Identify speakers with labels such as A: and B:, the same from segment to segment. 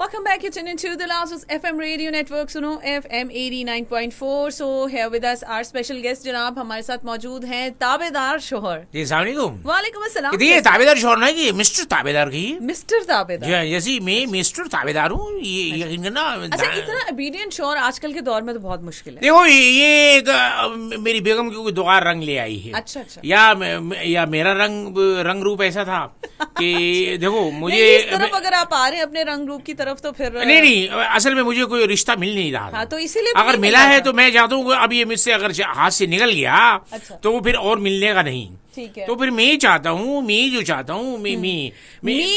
A: Welcome back. You're tuning into the Lazarus FM Radio Network. सुनो FM 89.4. So here with us our special guest जनाब हमारे साथ मौजूद हैं ताबेदार शोहर।
B: जी अस्सलाम
A: वालेकुम अस्सलाम।
B: ये ताबेदार शोहर ना कि मिस्टर ताबेदार की
A: मिस्टर ताबेदार।
B: जैसे मैं मिस्टर ताबेदार हूँ ये यकीन करना।
A: अच्छा इतना obedient शोहर आजकल के दौर में तो बहुत मुश्किल है।
B: देखो ये मेरी बेगम की कोई दुआ रंग ले आई है।
A: अच्छा अच्छा।
B: या मेरा रंग रूप ऐसा था कि देखो मुझे
A: इस तरफ अगर आप आ रहे हैं अपने रंग रूप की तरफ तो फिर
B: नहीं असल में मुझे कोई रिश्ता मिल नहीं रहा था।
A: हाँ, तो इसीलिए
B: अगर मिला है तो मैं चाहता हूँ अब ये मुझसे अगर हाथ से निकल गया
A: अच्छा।
B: तो वो फिर और मिलने का नहीं।
A: ठीक है।
B: तो फिर मैं चाहता हूँ मैं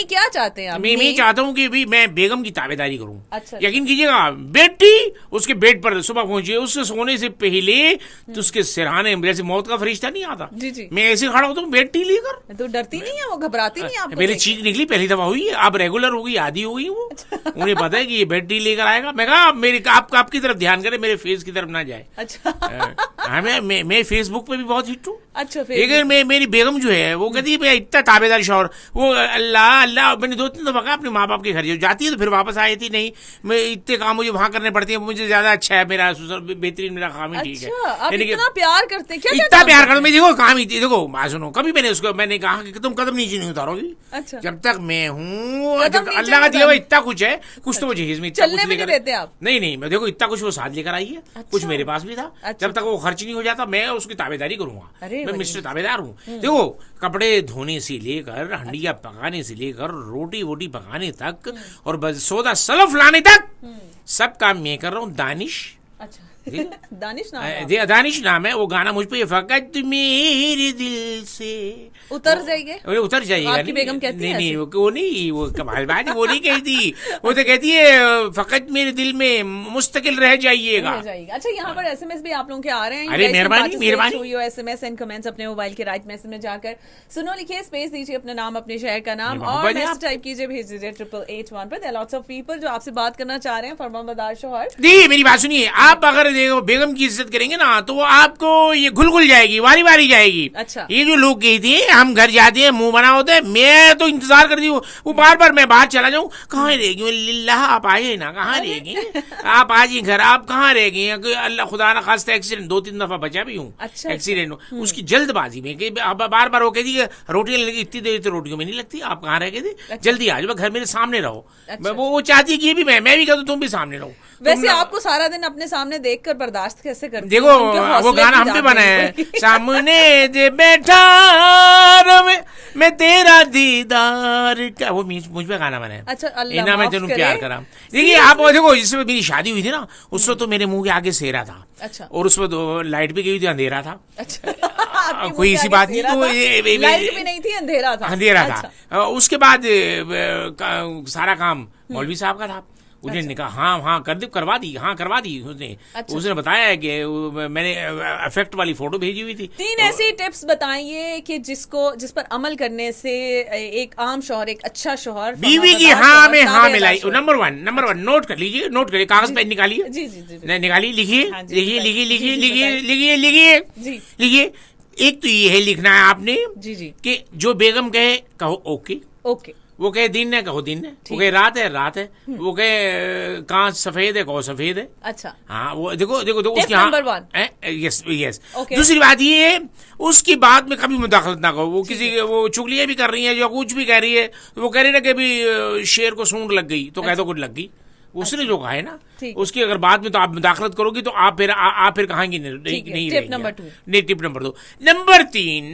A: क्या चाहते हैं आप?
B: मैं चाहता हूँ कि भी मैं बेगम की ताबेदारी करूँ।
A: अच्छा।
B: यकीन कीजिएगा बेटी उसके बेड पर सुबह पहुंची उसके सोने से पहले तो उसके सिरहाने जैसे मौत का फरिश्ता नहीं आता
A: जी जी।
B: मैं ऐसे खड़ा होता हूँ बेटी लेकर।
A: तो डरती नहीं है वो, घबराती नहीं आप?
B: मेरी चीख निकली पहली दफा हुई अब रेगुलर हो गई आधी हो गई वो। उन्हें पता है कि ये बेटी लेकर आएगा। मैं कहा मेरी आपकी तरफ ध्यान करे मेरे फेस की तरफ ना जाए।
A: अच्छा।
B: मैं फेसबुक पे भी बहुत हिट हूँ।
A: अच्छा।
B: लेकिन मेरी बेगम जो है वो कहती है इतना ताबेदार शौहर वो अल्लाह अल्लाह। मैंने 2-3 दफा कहा अपने माँ बाप के घर जाती है तो फिर वापस आई थी नहीं मैं इतने काम मुझे वहाँ करने पड़ते हैं मुझे ज्यादा अच्छा है मेरा बेहतरीन मेरा काम ही ठीक है।
A: आप इतना प्यार करते हैं? क्या
B: इतना प्यार करते मैं देखो काम ही देखो बात सुनो कभी मैंने कहा कि तुम कदम नीचे नहीं उतारोगी।
A: अच्छा।
B: जब तक मैं हूँ अल्लाह का दिया हुआ इतना कुछ है कुछ तो मुझे हिस्से
A: चलने में देते आप?
B: नहीं मैं देखो इतना कुछ वो साथ लेकर आई है कुछ मेरे पास भी था। जब तक वो खर्च नहीं हो जाता मैं उसकी ताबेदारी करूंगा। मैं मिस्टर ताबेदार हूँ। देखो कपड़े धोने से लेकर हंडिया पकाने से लेकर रोटी वोटी पकाने तक और सौदा सलफ लाने तक सब काम मैं कर रहा हूँ। दानिश
A: अच्छा। दानिश नाम है?
B: दानिश नाम है। वो गाना मुझ पे फकत मेरे दिल से
A: उतर जाइए
B: उतर जाइएगा।
A: आपकी बेगम कहती है?
B: नहीं वो नहीं वो कमाल बात है वो नहीं कहती वो तो कहती है फकत मेरे दिल में मुस्तकिल रह जाइएगा।
A: अच्छा यहाँ पर एसएमएस भी आप लोगों के आ रहे हैं।
B: अरे मेहरबानी
A: एसएमएस एंड कमेंट्स अपने मोबाइल के राइट मैसेज में जाकर सुनो लिखिए स्पेस दीजिए अपना नाम अपने शहर का नाम और मैसेज टाइप कीजिए भेज दीजिए 8881 पर। लॉट्स ऑफ पीपल जो आपसे बात करना चाह रहे हैं। फरमानबरदार शौहर जी
B: मेरी बात सुनिए आप अगर देखो बेगम की इज्जत करेंगे ना तो वो आपको ये घुल जाएगी वारी वारी जाएगी।
A: अच्छा।
B: ये जो लोग कहते हैं हम घर जाते हैं मुंह बना होता है मैं तो इंतजार करती हूँ वो बार मैं बाहर चला जाऊँ कहाँ रहेगी लिल्लाह आप आए ना कहाँ रहेगी आप आज ही घर आप कहाँ रह गई अल्लाह खुदा ना खास्ता एक्सीडेंट 2-3 दफा बचा भी हूँ। अच्छा। एक्सीडेंट उसकी जल्दबाजी में बार वो कहती है रोटियां लगी इतनी देर तो रोटियों में नहीं लगती आप कहाँ रह गए थे जल्दी आ जाओ घर मेरे सामने रहो। वो चाहती है कि भी मैं भी कहता तुम भी सामने रहो।
A: वैसे आपको सारा दिन अपने सामने देखकर बर्दाश्त कैसे करते?
B: देखो वो गाना हम भी बनाए हैं सामने दे बैठा मैं तेरा दीदार का वो मुझ पे गाना बनाया।
A: अच्छा
B: अल्लाह मैं तेनू प्यार करा। देखिए आप देखो जिसमें मेरी शादी हुई थी ना उस वक्त तो मेरे मुंह के आगे सेहरा था।
A: अच्छा।
B: और उस वक्त लाइट भी गई थी अंधेरा था।
A: अच्छा।
B: कोई ऐसी बात नहीं तो
A: लाइट भी नहीं थी अंधेरा था।
B: उसके बाद सारा काम मौलवी साहब का था। उसने कहा हाँ करवा दी उसने। अच्छा। उसने बताया कि मैंने इफेक्ट वाली फोटो भेजी हुई थी।
A: 3 ऐसी टिप्स बताइए कि जिस पर अमल करने से एक आम शौहर एक अच्छा शौहर
B: बीवी की हाँ में हाँ मिलाई। नंबर वन नोट कर लीजिए नोट करिए कागज पेन निकालिए।
A: जी
B: निकालिए लिखिए। एक तो ये है लिखना है आपने जी कि जो बेगम कहे कहो ओके वो कहे दिन है कहो दिन है वो कहे रात है वो कहे कांच सफेद है कहो सफेद है।
A: अच्छा।
B: हाँ वो देखो उसकी
A: नंबर 1
B: यस दूसरी बात ये है उसकी बात में कभी मुदाखलत ना करो। वो किसी वो चुगलियां भी कर रही है जो कुछ भी कह रही है वो कह रही ना कि अभी शेर को सूंड लग गई तो कह दो कुछ लग गई उसने जो कहा है ना उसकी अगर बाद में तो आप मुदाखलत करोगी तो आप फिर कहांगी नहीं। Tip number 2 tip number 2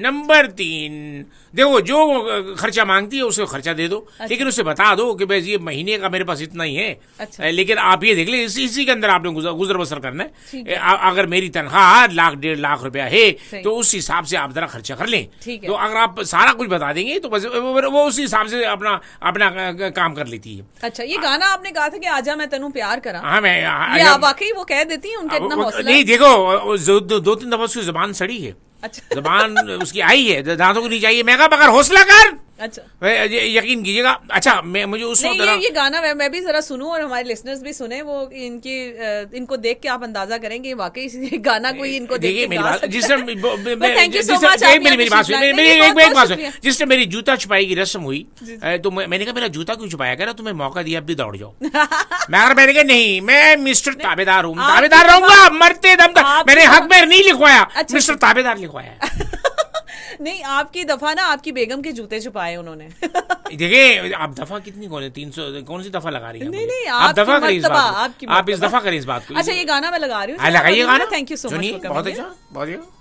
B: number 3 देखो जो खर्चा मांगती है उसे खर्चा दे दो। अच्छा। लेकिन उसे बता दो कि भाई ये महीने का मेरे पास इतना ही है। अच्छा। लेकिन आप ये देख ले इसी के अंदर आपने गुजर बसर करना है। अगर मेरी तनख्वाह 1.5 लाख रुपया है तो उस हिसाब से आप जरा खर्चा कर लें। तो अगर आप सारा कुछ बता देंगे तो बस वो उस हिसाब से अपना काम कर लेती है।
A: अच्छा ये गाना आपने कहा था कि आजा मैं तेनू प्यार करा।
B: हाँ मैं
A: ये वाकई वो कह देती है उनका इतना हौसला
B: नहीं। देखो 2-3 दफा उसकी जुबान सड़ी है।
A: अच्छा।
B: जुबान उसकी आई है दांतों को नहीं चाहिए। मैं कहा मगर हौसला कर
A: अच्छा,
B: यकीन कीजिएगा। अच्छा, मुझे उस वक्त
A: ये गाना मैं भी जरा सुनूं और हमारे लिसनर्स भी सुने, वो इनको देख के आप अंदाजा करेंगे वाकई गाना कोई इनको देख के गा सकता है।
B: जिसने मेरी जूता छुपाई की रस्म हुई, तो मैंने कहा मेरा जूता क्यों छुपाया, कह रहा तुम्हें मौका दिया अब भी दौड़ जाओ। मैंने कहा नहीं, मैं मिस्टर ताबेदार हूँ, ताबेदार रहूंगा मरते दम तक। मैंने हक में नहीं लिखवाया, मिस्टर ताबेदार लिखवाया।
A: नहीं, आपकी दफा ना आपकी बेगम के जूते छुपाए उन्होंने।
B: देखिए आप दफा कितनी 300 कौन सी दफा लगा रही है?
A: नहीं,
B: आप दफा करें इस बात को, आप इस दफा करें इस बात को।
A: अच्छा, ये गाना मैं लगा रही हूँ,
B: लगाइए गाना।
A: Thank you so much.
B: बहुत अच्छा, बहुत अच्छा।